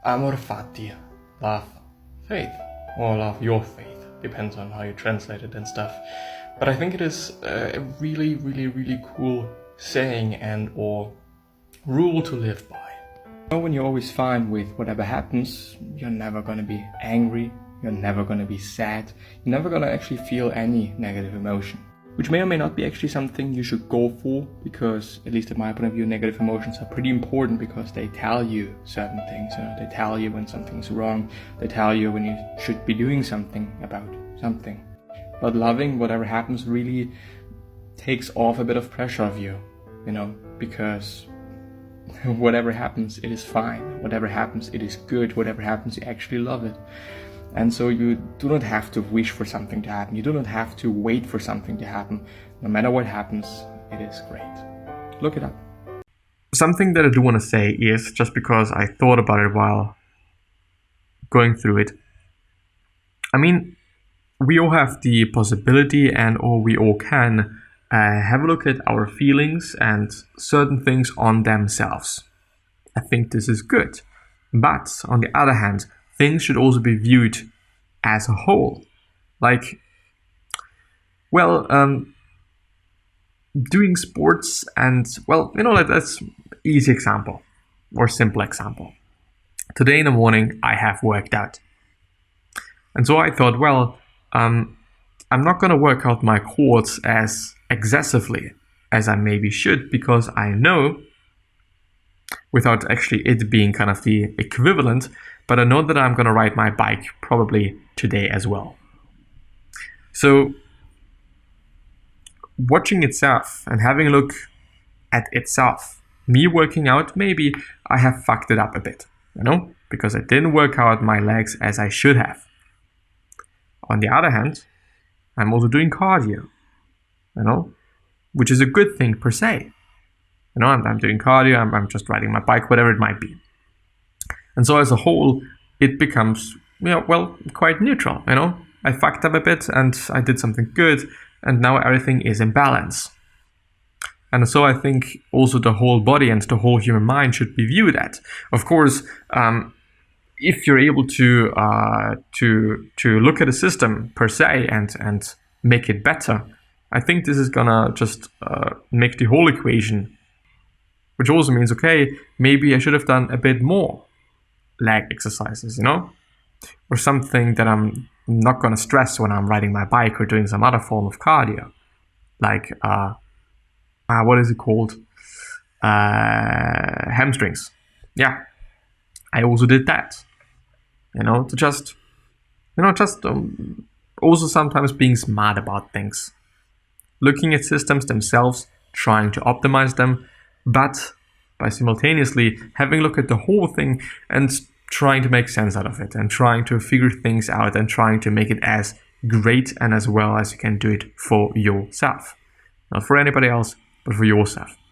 amor fati, love faith, or love your faith, depends on how you translate it and stuff. But I think it is a really, really, really cool saying and or rule to live by. When you're always fine with whatever happens, you're never gonna be angry, you're never gonna be sad, you're never gonna actually feel any negative emotion. Which may or may not be actually something you should go for, because, at least in my point of view, negative emotions are pretty important because they tell you certain things. They tell you when something's wrong, they tell you when you should be doing something about something. But loving whatever happens really takes off a bit of pressure of you, because whatever happens, it is fine. Whatever happens, it is good. Whatever happens, you actually love it. And so you do not have to wish for something to happen. You do not have to wait for something to happen. No matter what happens, it is great. Look it up. Something that I do want to say is, just because I thought about it while going through it, we all have the possibility or we all can have a look at our feelings and certain things on themselves. I think this is good. But on the other hand, things should also be viewed as a whole. Doing sports and, that's easy example or simple example. Today in the morning, I have worked out. And so I thought, I'm not going to work out my quads as excessively as I maybe should, because I know, without actually it being kind of the equivalent, but I know that I'm going to ride my bike probably today as well. So watching itself and having a look at itself, me working out, maybe I have fucked it up a bit, because I didn't work out my legs as I should have. On the other hand, I'm also doing cardio, which is a good thing per se. I'm doing cardio, I'm just riding my bike, whatever it might be. And so as a whole, it becomes, quite neutral, I fucked up a bit and I did something good, and now everything is in balance. And so I think also the whole body and the whole human mind should be viewed at. Of course, if you're able to look at a system per se and make it better, I think this is gonna just make the whole equation, which also means, okay, maybe I should have done a bit more leg exercises, or something that I'm not gonna stress when I'm riding my bike or doing some other form of cardio, like what is it called? Hamstrings. Yeah, I also did that. To just also sometimes being smart about things, looking at systems themselves, trying to optimize them, but by simultaneously having a look at the whole thing and trying to make sense out of it and trying to figure things out and trying to make it as great and as well as you can do it for yourself. Not for anybody else, but for yourself.